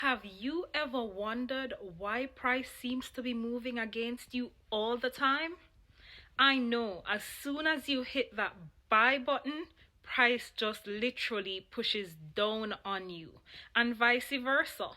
Have you ever wondered why price seems to be moving against you all the time? I know, as soon as you hit that buy button, price just literally pushes down on you, and vice versa.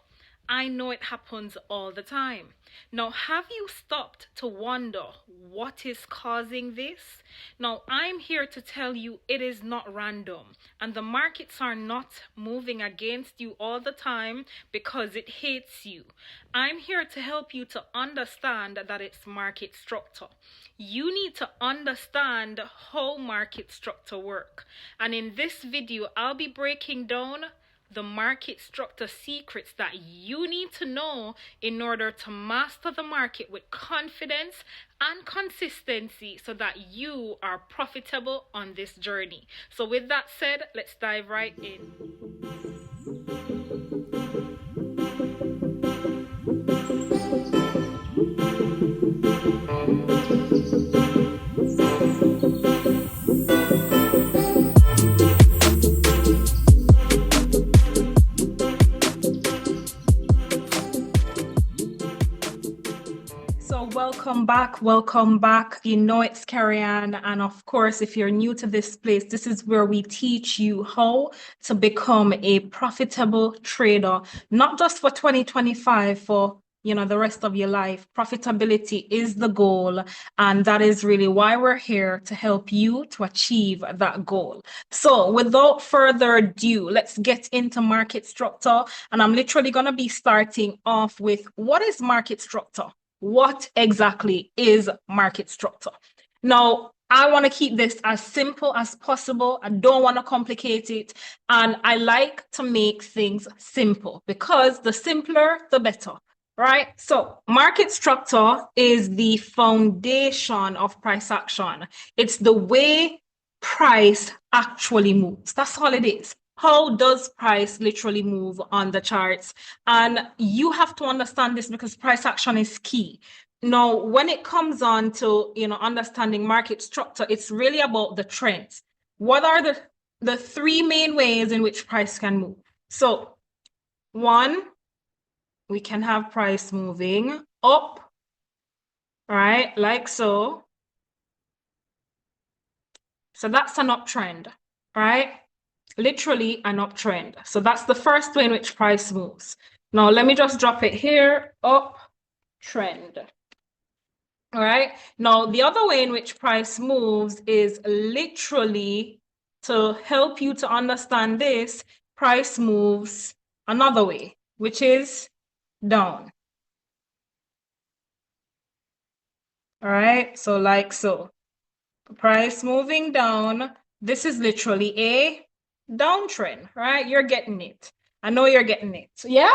I know it happens all the time. Now, have you stopped to wonder what is causing this? Now, I'm here to tell you it is not random, and the markets are not moving against you all the time because it hates you. I'm here to help you to understand that it's market structure. You need to understand how market structure work. And in this video, I'll be breaking down the market structure secrets that you need to know in order to master the market with confidence and consistency so that you are profitable on this journey. So with that said, let's dive right in. So welcome back. You know it's Carrie-Ann, and of course, if you're new to this place, this is where we teach you how to become a profitable trader, not just for 2025, for the rest of your life. Profitability is the goal, and that is really why we're here to help you to achieve that goal. So without further ado, let's get into market structure, and I'm literally going to be starting off with what is market structure? What exactly is market structure? Now, I want to keep this as simple as possible. I don't want to complicate it. And I like to make things simple because the simpler, the better, right? So market structure is the foundation of price action. It's the way price actually moves. That's all it is. How does price literally move on the charts? And you have to understand this because price action is key. Now, when it comes on to understanding market structure, it's really about the trends. What are the three main ways in which price can move? So, one, we can have price moving up, right? Like so. So that's an uptrend, right? Literally an uptrend. So that's the first way in which price moves. Now, let me just drop it here, up trend. All right. Now, the other way in which price moves is literally to help you to understand this, price moves another way, which is down. All right. So like so, price moving down. This is literally a downtrend, right? You're getting it. I know you're getting it. Yeah.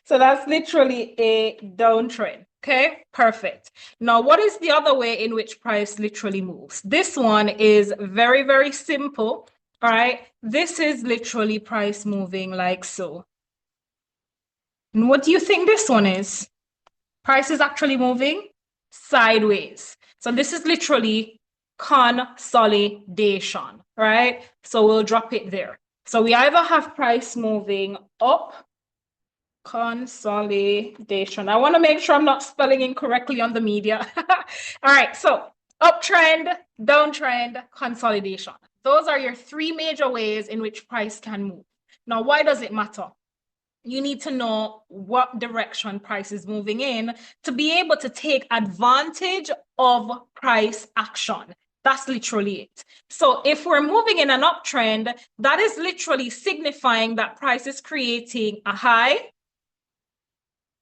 So that's literally a downtrend. Okay, perfect. Now, what is the other way in which price literally moves? This one is very, very simple. All right. This is literally price moving like so. And what do you think this one is? Price is actually moving sideways. So this is literally consolidation, right? So we'll drop it there. So we either have price moving up, consolidation. I want to make sure I'm not spelling incorrectly on the media. All right, so uptrend, downtrend, consolidation. Those are your three major ways in which price can move. Now, why does it matter? You need to know what direction price is moving in to be able to take advantage of price action. That's literally it. So if we're moving in an uptrend, that is literally signifying that price is creating a high,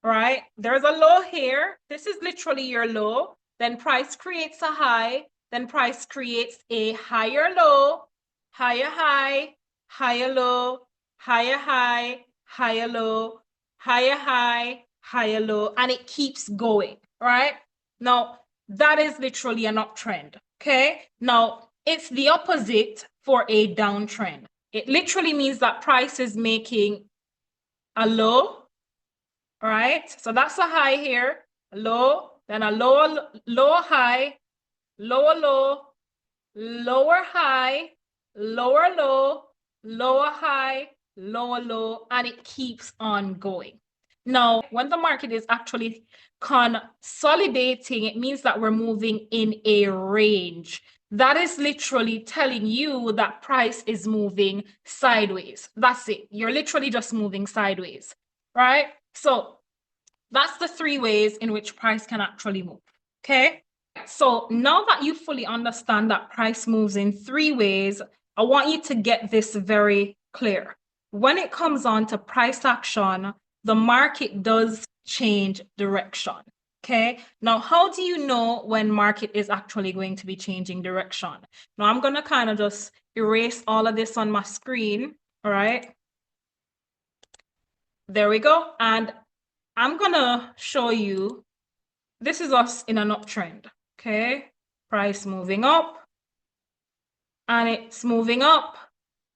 right? There's a low here. This is literally your low. Then price creates a high. Then price creates a higher low, higher high, higher low, higher high, higher low, higher high, higher low, and it keeps going, right? Now, that is literally an uptrend, okay? Now, it's the opposite for a downtrend. It literally means that price is making a low, right? So that's a high here, low, then a lower, lower high, lower low, lower high, lower low, lower high, lower low, and it keeps on going. Now, when the market is actually consolidating, it means that we're moving in a range. That is literally telling you that price is moving sideways. That's it. You're literally just moving sideways, right? So that's the 3 ways in which price can actually move, okay? So now that you fully understand that price moves in 3 ways, I want you to get this very clear. When it comes on to price action, the market does change direction, okay? Now, how do you know when market is actually going to be changing direction? Now, I'm going to kind of just erase all of this on my screen, all right? There we go. And I'm going to show you, this is us in an uptrend, okay? Price moving up, and it's moving up,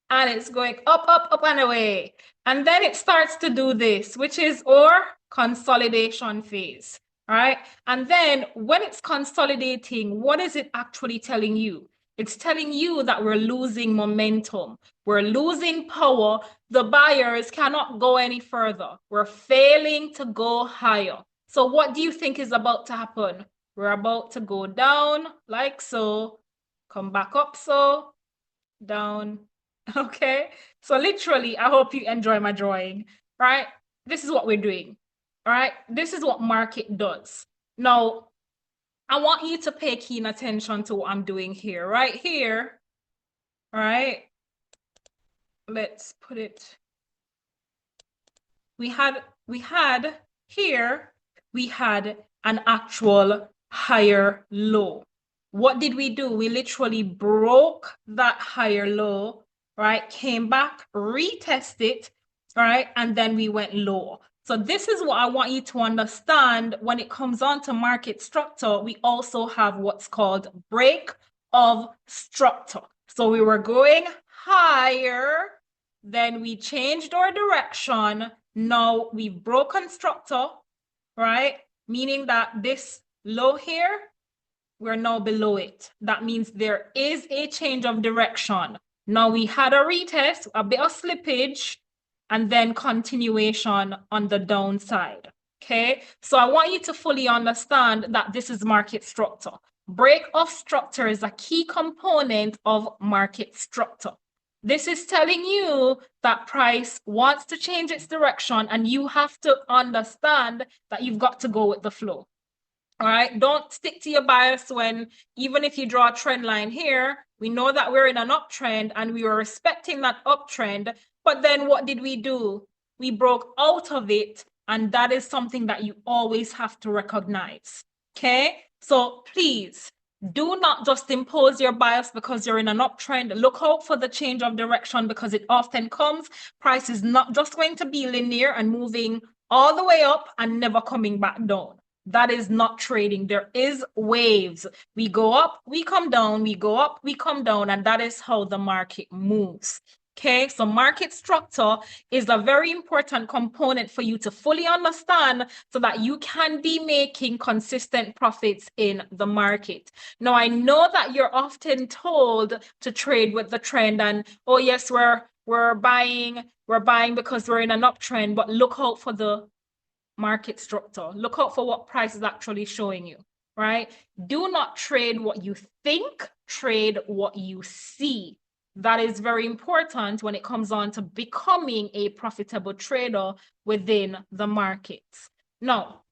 and it's going up, up, up, and away. And then it starts to do this, which is our consolidation phase, right? And then when it's consolidating, what is it actually telling you? It's telling you that we're losing momentum. We're losing power. The buyers cannot go any further. We're failing to go higher. So what do you think is about to happen? We're about to go down like so, come back up so, down. Okay, so literally, I hope you enjoy my drawing, right? This is what we're doing, all right? This is what market does. Now, I want you to pay keen attention to what I'm doing here, right here, all right? Let's put it, we had here, we had an actual higher low. What did we do? We literally broke that higher low, right? Came back, retested, right? And then we went lower. So this is what I want you to understand. When it comes on to market structure, we also have what's called break of structure. So we were going higher, then we changed our direction. Now we've broken structure, right? Meaning that this low here, we're now below it. That means there is a change of direction. Now we had a retest, a bit of slippage, and then continuation on the downside, okay? So I want you to fully understand that this is market structure. Break of structure is a key component of market structure. This is telling you that price wants to change its direction, and you have to understand that you've got to go with the flow. All right, don't stick to your bias when, even if you draw a trend line here, we know that we're in an uptrend and we were respecting that uptrend. But then what did we do? We broke out of it, and that is something that you always have to recognize. Okay, so please do not just impose your bias because you're in an uptrend. Look out for the change of direction, because it often comes. Price is not just going to be linear and moving all the way up and never coming back down. That is not trading. There is waves. We go up, we come down, we go up, we come down, and that is how the market moves. Okay, so market structure is a very important component for you to fully understand so that you can be making consistent profits in the market. Now, I know that you're often told to trade with the trend and, oh yes, we're buying because we're in an uptrend, but look out for the market structure. Look out for what price is actually showing you, right? Do not trade what you think, trade what you see. That is very important when it comes on to becoming a profitable trader within the markets. Now,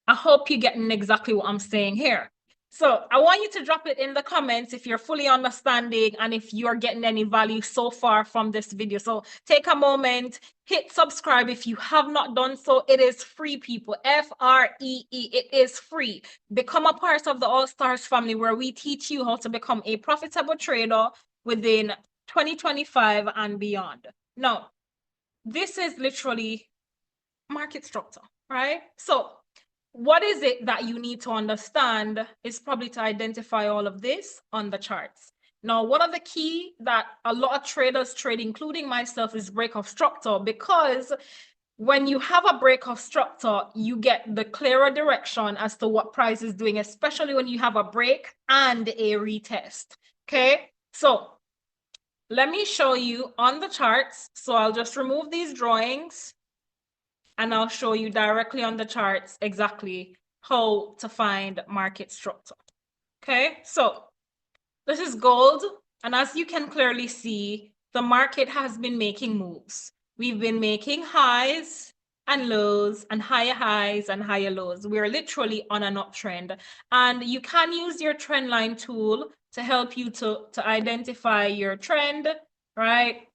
I hope you're getting exactly what I'm saying here. So I want you to drop it in the comments if you're fully understanding and if you're getting any value so far from this video. So take a moment, hit subscribe if you have not done so. It is free, people. Free. It is free. Become a part of the All Stars family, where we teach you how to become a profitable trader within 2025 and beyond. Now, this is literally market structure, right? So what is it that you need to understand is probably to identify all of this on the charts. Now, one of the key that a lot of traders trade, including myself, is break of structure, because when you have a break of structure, you get the clearer direction as to what price is doing, especially when you have a break and a retest. Okay, so let me show you on the charts. So I'll just remove these drawings and I'll show you directly on the charts exactly how to find market structure. Okay, so this is gold. And as you can clearly see, the market has been making moves. We've been making highs and lows and higher highs and higher lows. We're literally on an uptrend. And you can use your trend line tool to help you to identify your trend, right?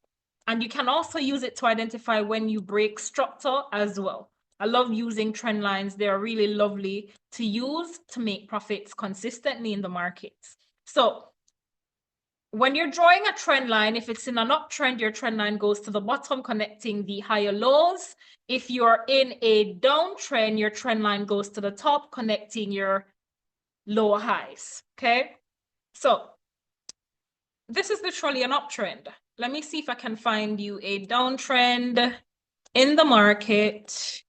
And you can also use it to identify when you break structure as well. I love using trend lines. They're really lovely to use to make profits consistently in the markets. So when you're drawing a trend line, if it's in an uptrend, your trend line goes to the bottom, connecting the higher lows. If you're in a downtrend, your trend line goes to the top, connecting your lower highs, okay? So this is literally an uptrend. Let me see if I can find you a downtrend in the market.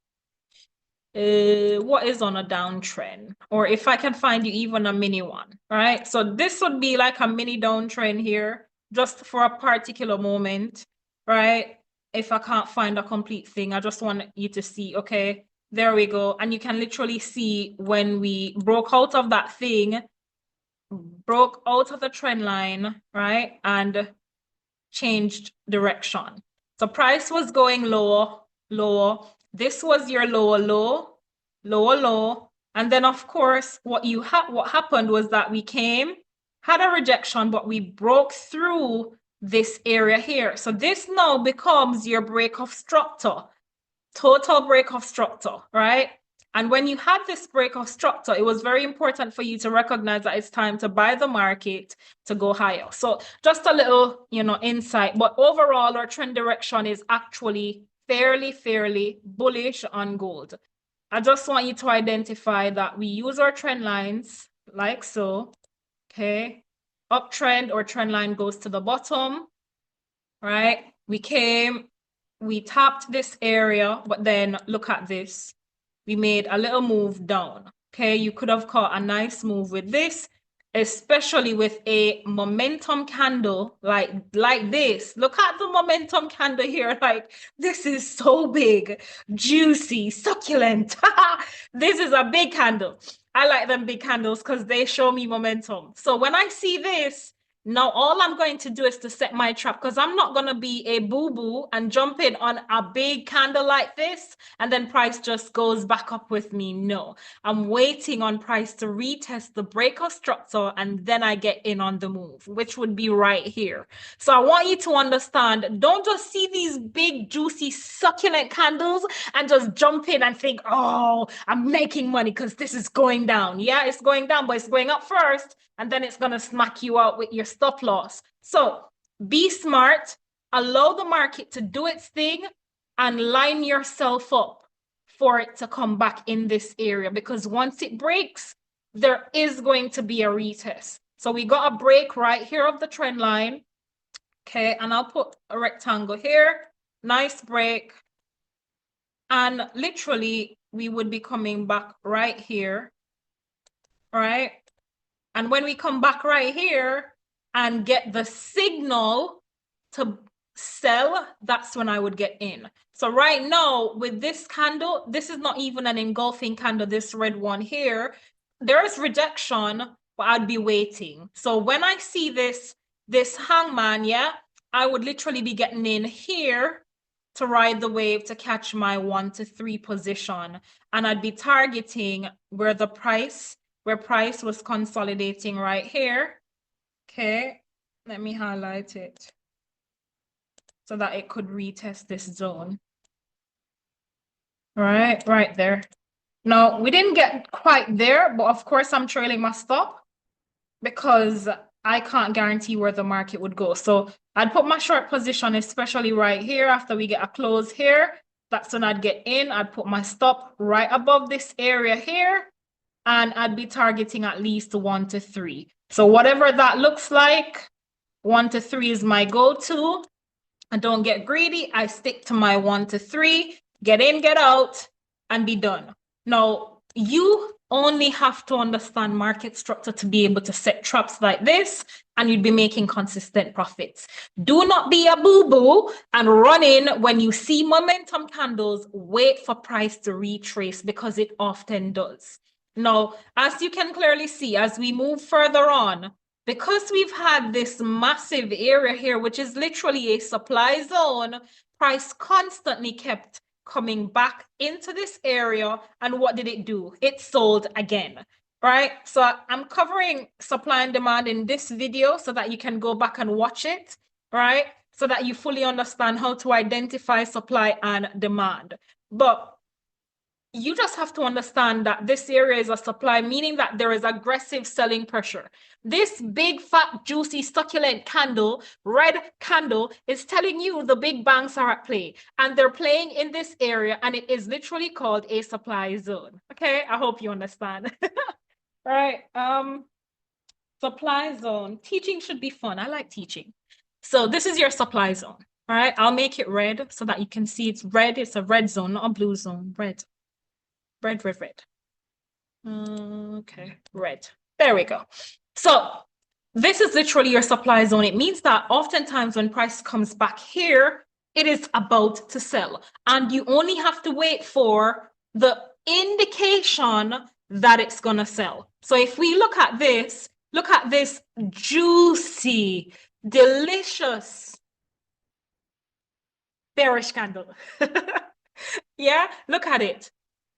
What is on a downtrend? Or if I can find you even a mini one, right? So this would be like a mini downtrend here, just for a particular moment, right? If I can't find a complete thing, I just want you to see, okay, there we go. And you can literally see when we broke out of that thing, broke out of the trend line, right? And changed direction. So price was going lower, lower. This was your lower low, lower low. And then of course, what happened was that we had a rejection, but we broke through this area here. So this now becomes your break of structure, total break of structure, right? And when you had this break of structure, it was very important for you to recognize that it's time to buy the market to go higher. So just a little, insight, but overall our trend direction is actually fairly bullish on gold. I just want you to identify that we use our trend lines like so, okay? Uptrend or trend line goes to the bottom, right? We tapped this area, but then look at this. We made a little move down, okay? You could have caught a nice move with this, especially with a momentum candle like this. Look at the momentum candle here. Like, this is so big, juicy, succulent. This is a big candle. I like them big candles because they show me momentum. So when I see this, now all I'm going to do is to set my trap, because I'm not going to be a boo-boo and jump in on a big candle like this and then price just goes back up with me. No, I'm waiting on price to retest the breakout structure and then I get in on the move, which would be right here. So I want you to understand, don't just see these big, juicy, succulent candles and just jump in and think, oh, I'm making money because this is going down. Yeah, it's going down, but it's going up first. And then it's going to smack you out with your stop loss. So be smart, allow the market to do its thing, and line yourself up for it to come back in this area. Because once it breaks, there is going to be a retest. So we got a break right here of the trend line. Okay, and I'll put a rectangle here. Nice break. And literally, we would be coming back right here. All right. And when we come back right here and get the signal to sell, that's when I would get in. So right now with this candle, this is not even an engulfing candle, this red one here. There is rejection, but I'd be waiting. So when I see this hangman, yeah, I would literally be getting in here to ride the wave to catch my 1 to 3 position. And I'd be targeting where price was consolidating right here. Okay, let me highlight it so that it could retest this zone. Right there. Now, we didn't get quite there, but of course I'm trailing my stop because I can't guarantee where the market would go. So I'd put my short position, especially right here after we get a close here. That's when I'd get in. I'd put my stop right above this area here. And I'd be targeting at least 1 to 3. So whatever that looks like, 1 to 3 is my go-to. I don't get greedy. I stick to my 1 to 3, get in, get out, and be done. Now, you only have to understand market structure to be able to set traps like this, and you'd be making consistent profits. Do not be a boo-boo and run in when you see momentum candles. Wait for price to retrace, because it often does. Now, as you can clearly see, as we move further on, because we've had this massive area here, which is literally a supply zone, price constantly kept coming back into this area. And what did it do? It sold again, right? So I'm covering supply and demand in this video so that you can go back and watch it, right? So that you fully understand how to identify supply and demand. But you just have to understand that this area is a supply, meaning that there is aggressive selling pressure. This big, fat, juicy, succulent candle, red candle, is telling you the big banks are at play, and they're playing in this area, and it is literally called a supply zone. Okay, I hope you understand. Right. Supply zone. Teaching should be fun. I like teaching. So this is your supply zone. All right, I'll make it red so that you can see it's red. It's a red zone, not a blue zone. Red. Red. Okay, red. There we go. So this is literally your supply zone. It means that oftentimes when price comes back here, it is about to sell. And you only have to wait for the indication that it's going to sell. So if we look at this juicy, delicious, bearish candle. Yeah, look at it.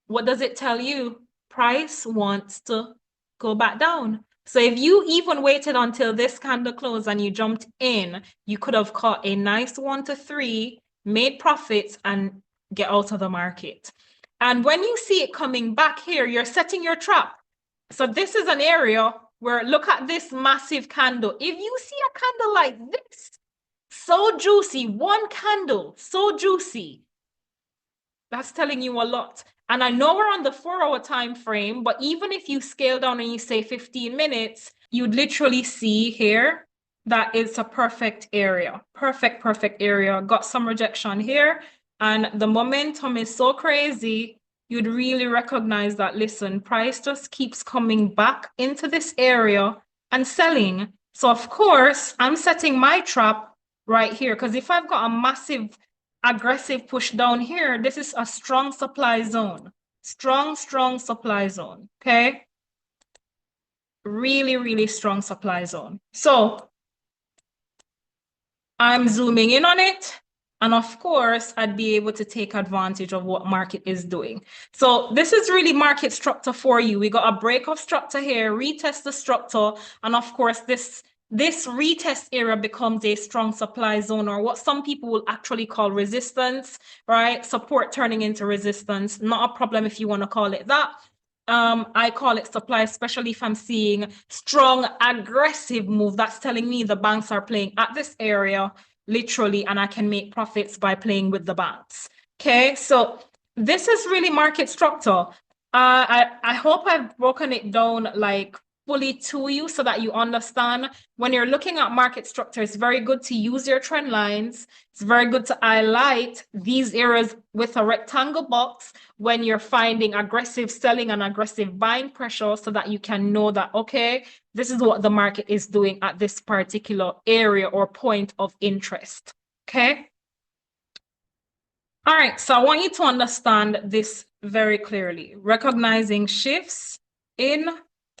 What does it tell you? Price wants to go back down. So if you even waited until this candle closed and you jumped in, you could have caught a nice 1 to 3, made profits, and get out of the market. And when you see it coming back here, you're setting your trap. So this is an area where, look at this massive candle. If you see a candle like this, so juicy, one candle, so juicy, that's telling you a lot. And I know we're on the 4-hour time frame, but even if you scale down and you say 15 minutes, you'd literally see here that it's a perfect area. Perfect area. Got some rejection here. And the momentum is so crazy, you'd really recognize that, listen, price just keeps coming back into this area and selling. So of course, I'm setting my trap right here, because if I've got a massive aggressive push down here, this is a strong supply zone. Strong supply zone. Okay. Really strong supply zone. So I'm zooming in on it. And of course, I'd be able to take advantage of what market is doing. So this is really market structure for you. We got a break of structure here, retest the structure. And of course, this retest area becomes a strong supply zone, or what some people will actually call resistance, right? Support turning into resistance. Not a problem if you want to call it that. I call it supply, especially if I'm seeing strong, aggressive move. That's telling me the banks are playing at this area, literally, and I can make profits by playing with the banks. Okay, so this is really market structure. I hope I've broken it down like fully to you so that you understand. When you're looking at market structure, it's very good to use your trend lines. It's very good to highlight these areas with a rectangle box when you're finding aggressive selling and aggressive buying pressure, so that you can know that, okay, this is what the market is doing at this particular area or point of interest. Okay. All right, so I want you to understand this very clearly. Recognizing shifts in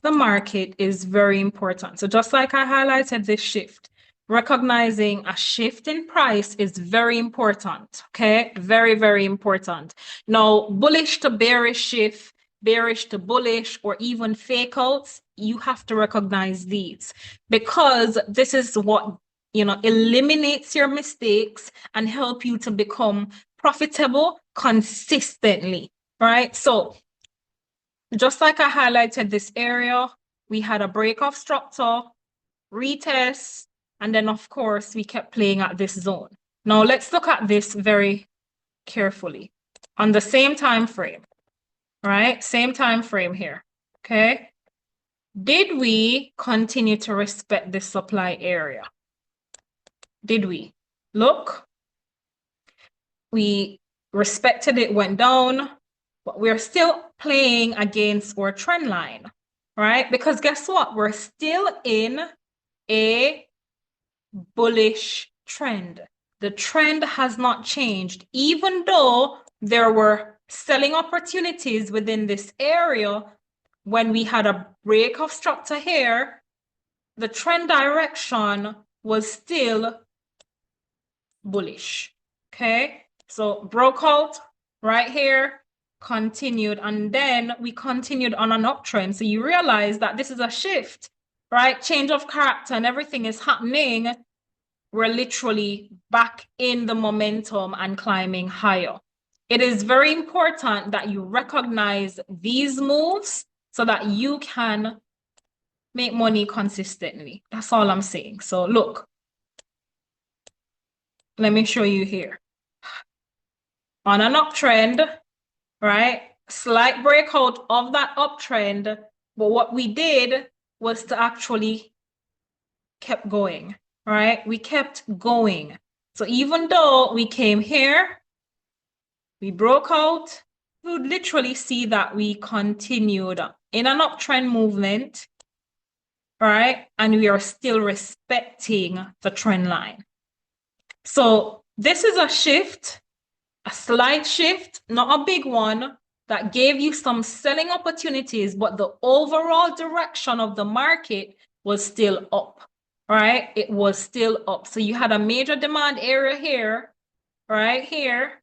the market is very important. So just like I highlighted this shift, recognizing a shift in price is very important, okay? Very important. Now, bullish to bearish shift, bearish to bullish, or even fake outs, you have to recognize these, because this is what, eliminates your mistakes and help you to become profitable consistently, right? So just like I highlighted this area, we had a break of structure, retest, and then of course we kept playing at this zone. Now let's look at this very carefully on the same time frame, right? Same time frame here, okay? Did we continue to respect this supply area? Did we? Look, we respected it, went down, but we're still playing against our trend line, right? Because guess what? We're still in a bullish trend. The trend has not changed, even though there were selling opportunities within this area. When we had a break of structure here, the trend direction was still bullish. Okay, so broke out right here, continued, and then we continued on an uptrend. So you realize that this is a shift, right? Change of character and everything is happening. We're literally back in the momentum and climbing higher. It is very important that you recognize these moves so that you can make money consistently. That's all I'm saying. So look, let me show you here. On an uptrend, right? Slight breakout of that uptrend, but what we did was to actually kept going, right? We kept going. So even though we came here, we broke out, you would literally see that we continued in an uptrend movement, right? And we are still respecting the trend line. So this is a shift, a slight shift, not a big one, that gave you some selling opportunities, but the overall direction of the market was still up, right? It was still up. So you had a major demand area here, right here,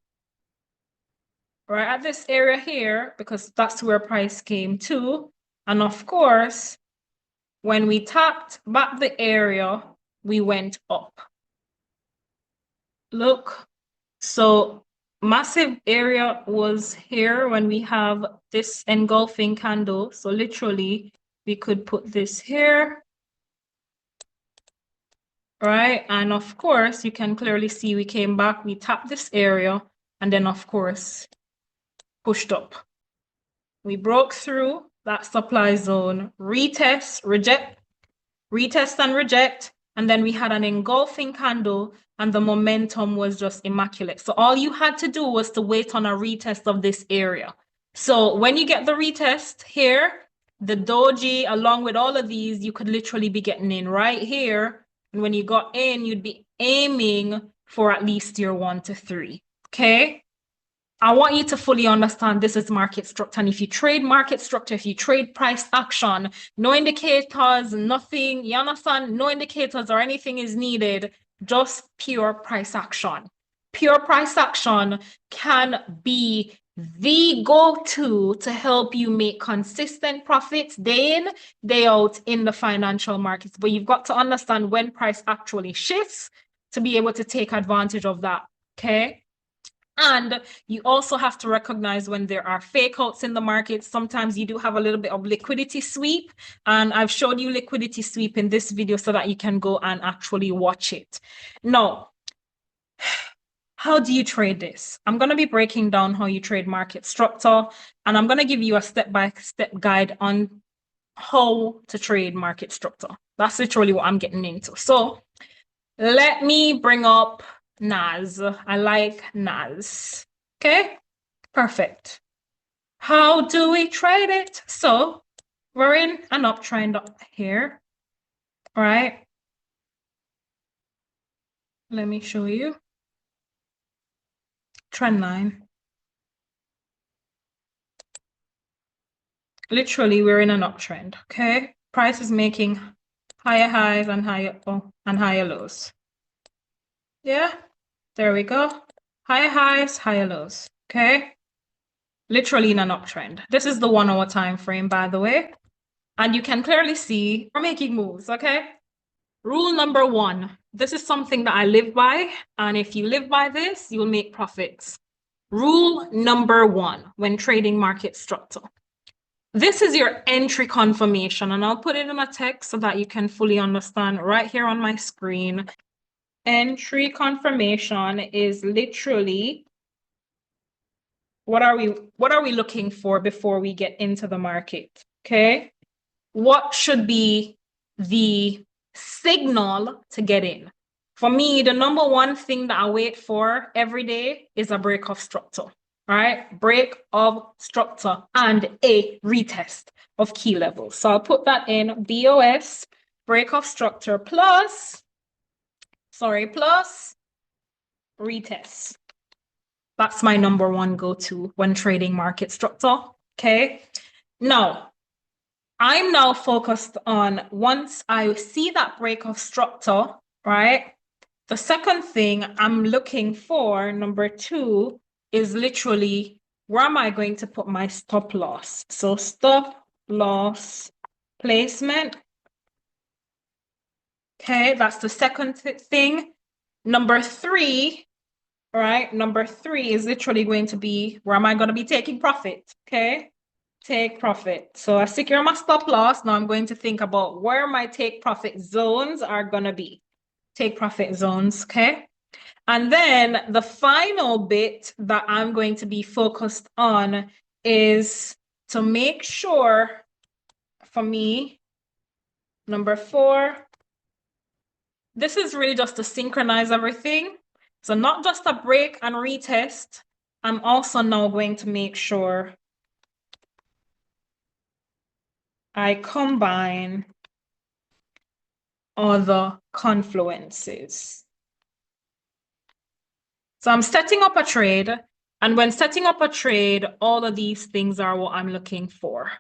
right at this area here, because that's where price came to. And of course, when we tapped back the area, we went up. Look, so massive area was here when we have this engulfing candle. So literally, we could put this here, right? And of course, you can clearly see we came back, we tapped this area, and then of course, pushed up. We broke through that supply zone, retest, reject, retest and reject, and then we had an engulfing candle and the momentum was just immaculate. So all you had to do was to wait on a retest of this area. So when you get the retest here, the doji along with all of these, you could literally be getting in right here. And when you got in, you'd be aiming for at least your 1 to 3, okay? I want you to fully understand this is market structure. And if you trade market structure, if you trade price action, no indicators, nothing, you understand? No indicators or anything is needed, just pure price action. Pure price action can be the go-to to help you make consistent profits day in, day out in the financial markets. But you've got to understand when price actually shifts to be able to take advantage of that, okay? And you also have to recognize when there are fake outs in the market. Sometimes you do have a little bit of liquidity sweep. And I've showed you liquidity sweep in this video so that you can go and actually watch it. Now, how do you trade this? I'm going to be breaking down how you trade market structure. And I'm going to give you a step-by-step guide on how to trade market structure. That's literally what I'm getting into. So let me bring up NAS. I like NAS. Okay, perfect. How do we trade it? So we're in an uptrend here, right? Let me show you. Trend line. Literally, we're in an uptrend, okay? Price is making higher highs and higher lows. Yeah, there we go. Higher highs, higher lows, okay? Literally in an uptrend. This is the 1 hour time frame, by the way. And you can clearly see we're making moves, okay? Rule number 1. This is something that I live by. And if you live by this, you'll make profits. Rule number 1 when trading market structure. This is your entry confirmation. And I'll put it in a text so that you can fully understand right here on my screen. Entry confirmation is literally what are we looking for before we get into the market, okay? What should be the signal to get in? For me, the number one thing that I wait for every day is a break of structure, right? Break of structure and a retest of key levels. So I'll put that in BOS, break of structure plus retest. That's my number one go-to when trading market structure, okay? Now, I'm now focused on once I see that break of structure, right? The second thing I'm looking for, number two, is literally where am I going to put my stop loss? So stop loss placement. Okay, that's the second thing. Number three, right? Number three is literally going to be where am I going to be taking profit? Okay, take profit. So I secure my stop loss. Now I'm going to think about where my take profit zones are going to be. Take profit zones, okay? And then the final bit that I'm going to be focused on is to make sure, for me, number four, this is really just to synchronize everything. So not just a break and retest, I'm also now going to make sure I combine other confluences. So I'm setting up a trade, and when setting up a trade, all of these things are what I'm looking for,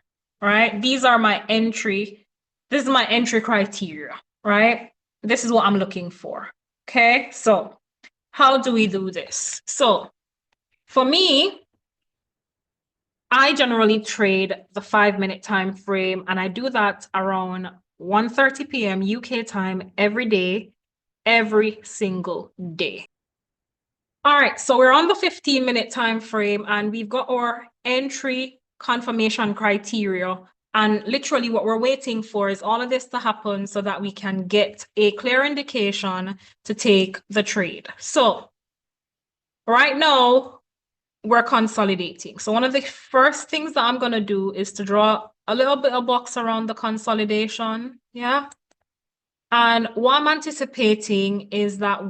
right? These are my entry. This is my entry criteria, right? This is what I'm looking for, okay? So how do we do this? So for me, I generally trade the 5-minute time frame, and I do that around 1:30 p.m. UK time every day, every single day. All right, so we're on the 15-minute time frame, and we've got our entry confirmation criteria. And literally what we're waiting for is all of this to happen so that we can get a clear indication to take the trade. So right now, we're consolidating. So one of the first things that I'm going to do is to draw a little bit of box around the consolidation. Yeah. And what I'm anticipating is that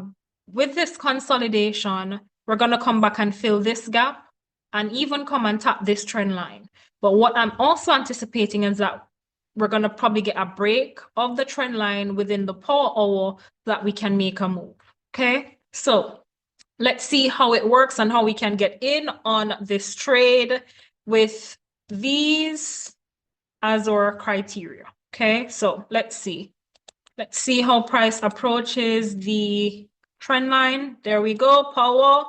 with this consolidation, we're going to come back and fill this gap and even come and tap this trend line. But what I'm also anticipating is that we're going to probably get a break of the trend line within the power hour so that we can make a move. Okay, so let's see how it works and how we can get in on this trade with these as our criteria. Okay, so let's see. Let's see how price approaches the trend line. There we go, power.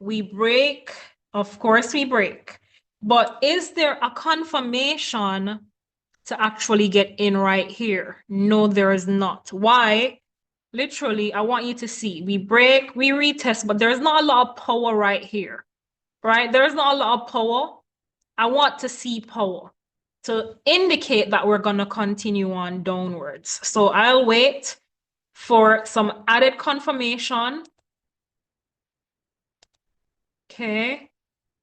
We break. Of course, we break. But is there a confirmation to actually get in right here? No, there is not. Why? Literally, I want you to see. We break, we retest, but there's not a lot of power right here, right? There's not a lot of power. I want to see power to indicate that we're going to continue on downwards. So I'll wait for some added confirmation. Okay.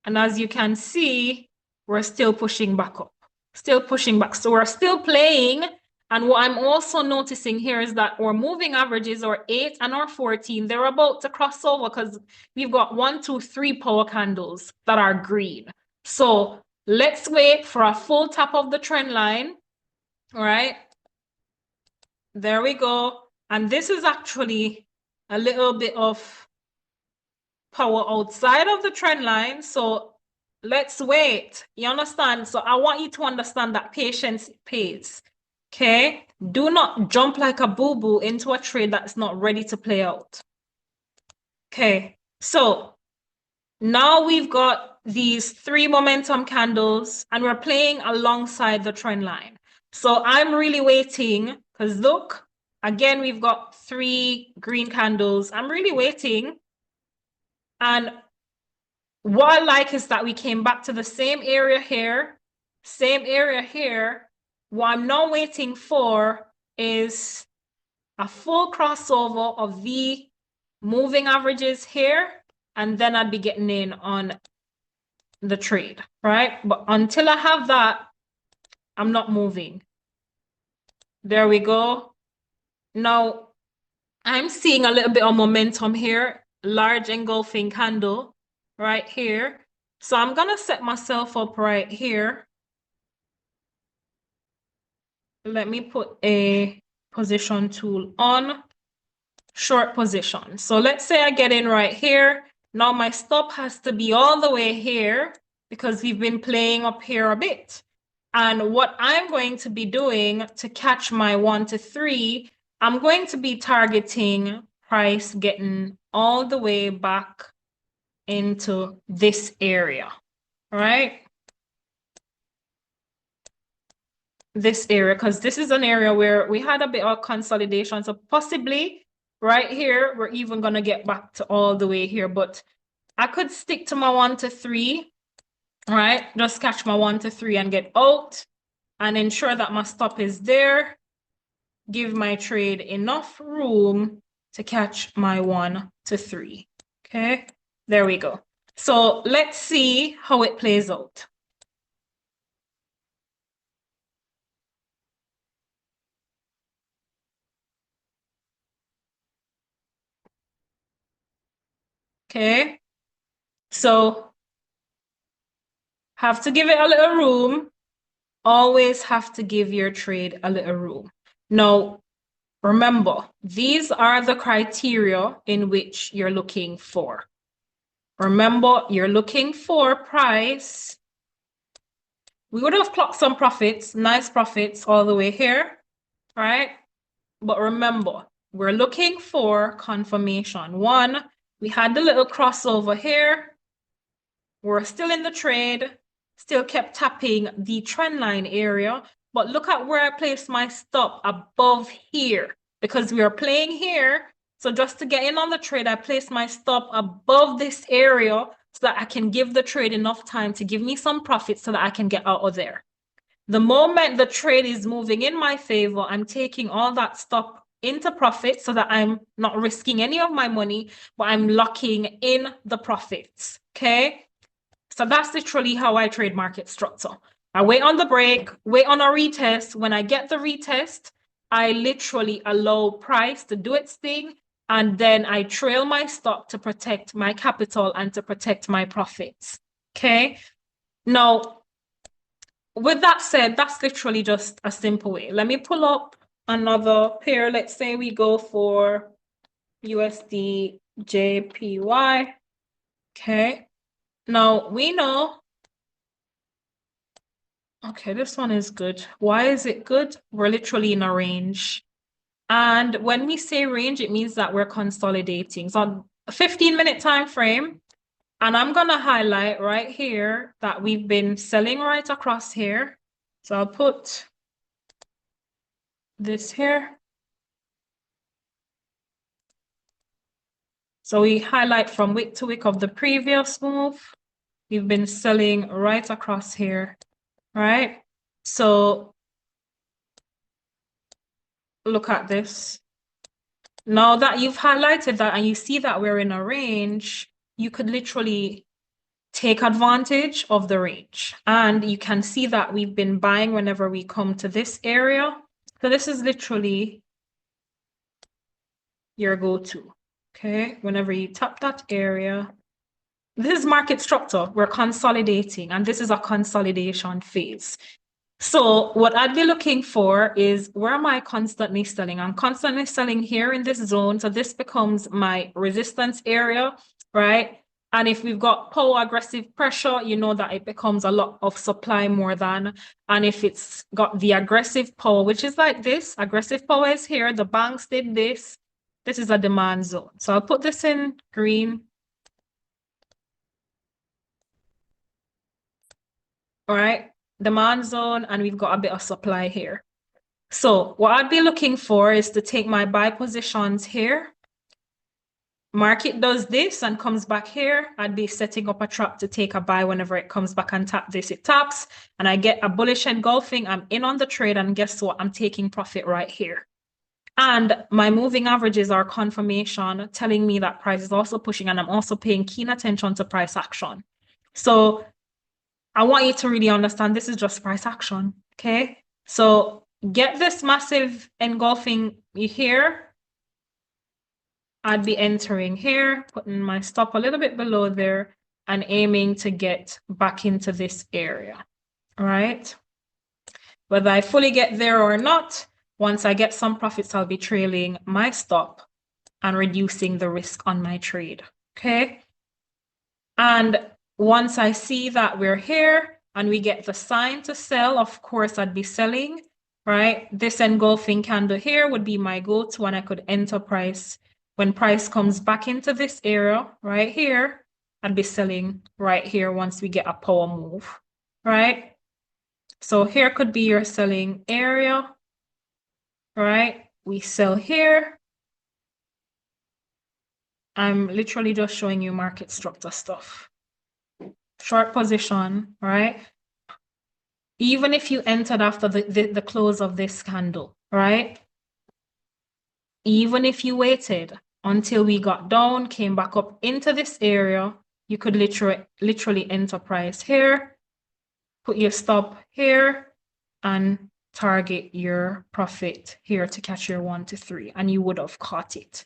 And as you can see, we're still pushing back up, still pushing back. So we're still playing. And what I'm also noticing here is that our moving averages, our 8 and our 14, they're about to cross over because we've got 1, 2, 3 power candles that are green. So let's wait for a full tap of the trend line. All right. There we go. And this is actually a little bit of power outside of the trend line. So let's wait. You understand? So I want you to understand that patience pays. Okay? Do not jump like a boo-boo into a trade that's not ready to play out. Okay. So now we've got these 3 momentum candles and we're playing alongside the trend line. So I'm really waiting because look, again, we've got 3 green candles. I'm really waiting. And what I like is that we came back to the same area here, same area here. What I'm now waiting for is a full crossover of the moving averages here, and then I'd be getting in on the trade, right? But until I have that, I'm not moving. There we go. Now, I'm seeing a little bit of momentum here, large engulfing candle right here. So I'm gonna set myself up right here. Let me put a position tool on, short position. So let's say I get in right here. Now my stop has to be all the way here because we've been playing up here a bit. And what I'm going to be doing to catch my 1 to 3, I'm going to be targeting price getting all the way back into this area, right? This area, because this is an area where we had a bit of consolidation. So possibly right here, we're even going to get back to all the way here. But I could stick to my 1 to 3, right? Just catch my 1 to 3 and get out and ensure that my stop is there. Give my trade enough room to catch my 1 to 3. Okay, there we go. So let's see how it plays out. Okay, so have to give it a little room. Always have to give your trade a little room. Now, remember, these are the criteria in which you're looking for. Remember, you're looking for price. We would have clocked some profits, nice profits all the way here, right? But remember, we're looking for confirmation. One, we had the little crossover here. We're still in the trade, still kept tapping the trend line area. But look at where I placed my stop above here because we are playing here. So just to get in on the trade, I placed my stop above this area so that I can give the trade enough time to give me some profit so that I can get out of there. The moment the trade is moving in my favor, I'm taking all that stop into profit so that I'm not risking any of my money, but I'm locking in the profits, okay? So that's literally how I trade market structure. I wait on the break, wait on a retest. When I get the retest, I literally allow price to do its thing, and then I trail my stop to protect my capital and to protect my profits, okay? Now, with that said, that's literally just a simple way. Let me pull up another pair. Let's say we go for USD JPY. Okay. Now we know. Okay, this one is good. Why is it good? We're literally in a range. And when we say range, it means that we're consolidating. So on a 15-minute time frame, and I'm going to highlight right here that we've been selling right across here. So I'll put this here. So we highlight from wick to wick of the previous move. We've been selling right across here, right? So look at this. Now that you've highlighted that and you see that we're in a range, you could literally take advantage of the range. And you can see that we've been buying whenever we come to this area. So this is literally your go-to, okay? Whenever you tap that area, this is market structure. We're consolidating, and this is a consolidation phase. So what I'd be looking for is, where am I constantly selling? I'm constantly selling here in this zone. So this becomes my resistance area, right? And if we've got power aggressive pressure, you know that it becomes a lot of supply more than. And if it's got the aggressive power, which is like this, aggressive power is here. The banks did this. This is a demand zone. So I'll put this in green. All right, demand zone, and we've got a bit of supply here. So what I'd be looking for is to take my buy positions here. Market does this and comes back here. I'd be setting up a trap to take a buy whenever it comes back and tap this, it taps, and I get a bullish engulfing. I'm in on the trade, and guess what? I'm taking profit right here. And my moving averages are confirmation telling me that price is also pushing, and I'm also paying keen attention to price action. So I want you to really understand this is just price action, okay? So get this massive engulfing here. I'd be entering here, putting my stop a little bit below there, and aiming to get back into this area, right? Whether I fully get there or not, once I get some profits, I'll be trailing my stop and reducing the risk on my trade, okay? And once I see that we're here and we get the sign to sell, of course, I'd be selling, right? This engulfing candle here would be my go-to, and I could enter price. When price comes back into this area right here, I'd be selling right here once we get a power move, right? So here could be your selling area, right? We sell here. I'm literally just showing you market structure stuff. Short position, right? Even if you entered after the close of this candle, right? Even if you waited until we got down, came back up into this area, you could literally enter price here, put your stop here, and target your profit here to catch your 1 to 3, and you would have caught it.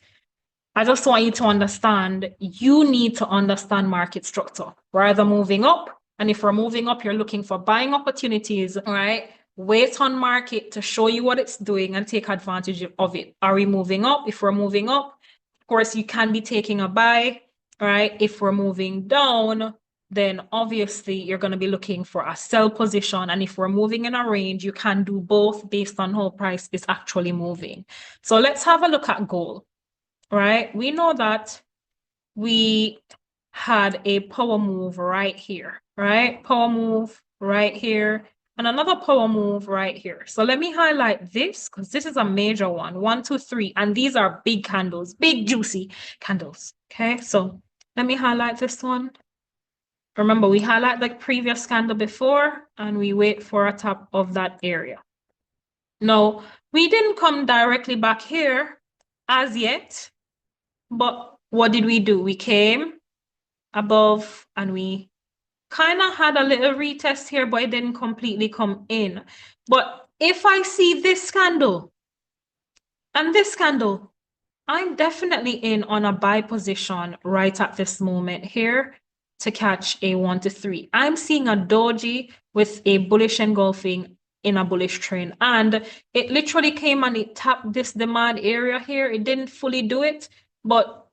I just want you to understand, you need to understand market structure. We're either moving up, and if we're moving up, you're looking for buying opportunities, right? Wait on market to show you what it's doing and take advantage of it. Are we moving up? If we're moving up, of course, you can be taking a buy, right? If we're moving down, then obviously you're going to be looking for a sell position. And if we're moving in a range, you can do both based on how price is actually moving. So let's have a look at gold, right? We know that we had a power move right here, right? Power move right here, and another power move right here. So let me highlight this because this is a major one. 1, 2, 3, and these are big candles, big juicy candles. Okay, so let me highlight this one. Remember, we highlight the previous candle before and we wait for a top of that area. Now, we didn't come directly back here as yet, but what did we do? We came above and we kind of had a little retest here, but it didn't completely come in. But if I see this candle and this candle, I'm definitely in on a buy position right at this moment here to catch a 1 to 3. I'm seeing a doji with a bullish engulfing in a bullish trend, and it literally came and it tapped this demand area here. It didn't fully do it, but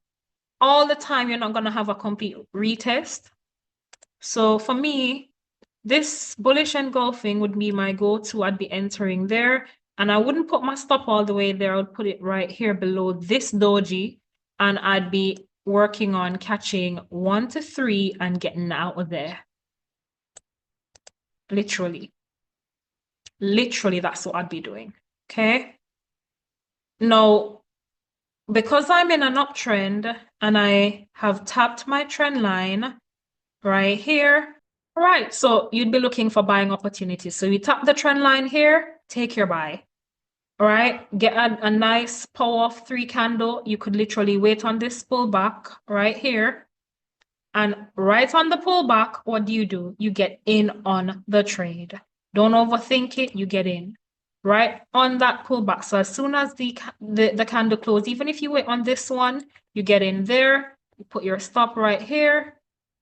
all the time you're not going to have a complete retest. So for me, this bullish engulfing would be my go-to. I'd be entering there, and I wouldn't put my stop all the way there. I would put it right here below this doji, and I'd be working on catching 1 to 3 and getting out of there. Literally, that's what I'd be doing. Okay. Now, because I'm in an uptrend and I have tapped my trend line right here. All right, so you'd be looking for buying opportunities. So you tap the trend line here, take your buy. All right, get a nice power of 3 candle. You could literally wait on this pullback right here. And right on the pullback, what do? You get in on the trade. Don't overthink it, you get in. Right on that pullback. So as soon as the candle closes, even if you wait on this one, you get in there, you put your stop right here,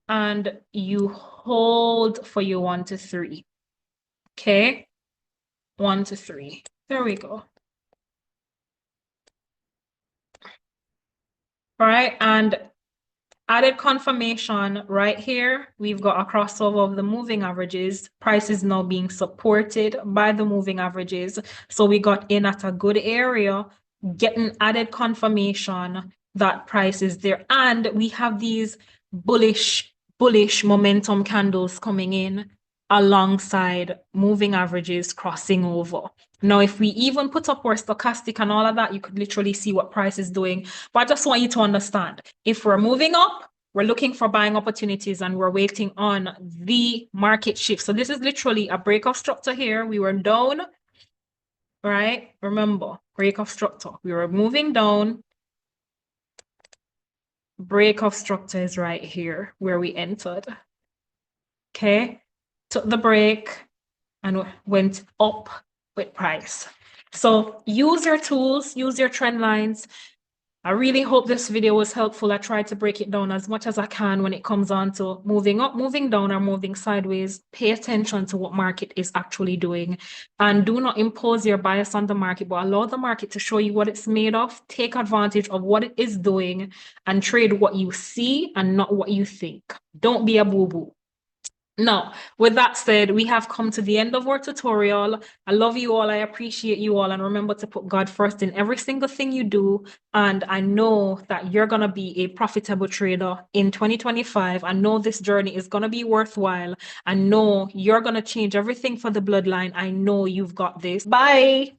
and you hold for your 1 to 3. Okay, 1 to 3. There we go. All right, and added confirmation right here. We've got a crossover of the moving averages. Price is now being supported by the moving averages. So we got in at a good area, getting added confirmation that price is there. And we have these bullish momentum candles coming in alongside moving averages crossing over. Now, if we even put up our stochastic and all of that, you could literally see what price is doing. But I just want you to understand, if we're moving up, we're looking for buying opportunities and we're waiting on the market shift. So this is literally a break of structure here. We were down, right? Remember, break of structure. We were moving down. Break of structure is right here where we entered. Okay, took the break and went up with price. So use your tools, use your trend lines. I really hope this video was helpful. I tried to break it down as much as I can when it comes on to moving up, moving down, or moving sideways. Pay attention to what market is actually doing. And do not impose your bias on the market, but allow the market to show you what it's made of. Take advantage of what it is doing and trade what you see and not what you think. Don't be a boo-boo. Now, with that said, we have come to the end of our tutorial. I love you all. I appreciate you all. And remember to put God first in every single thing you do. And I know that you're going to be a profitable trader in 2025. I know this journey is going to be worthwhile. I know you're going to change everything for the bloodline. I know you've got this. Bye.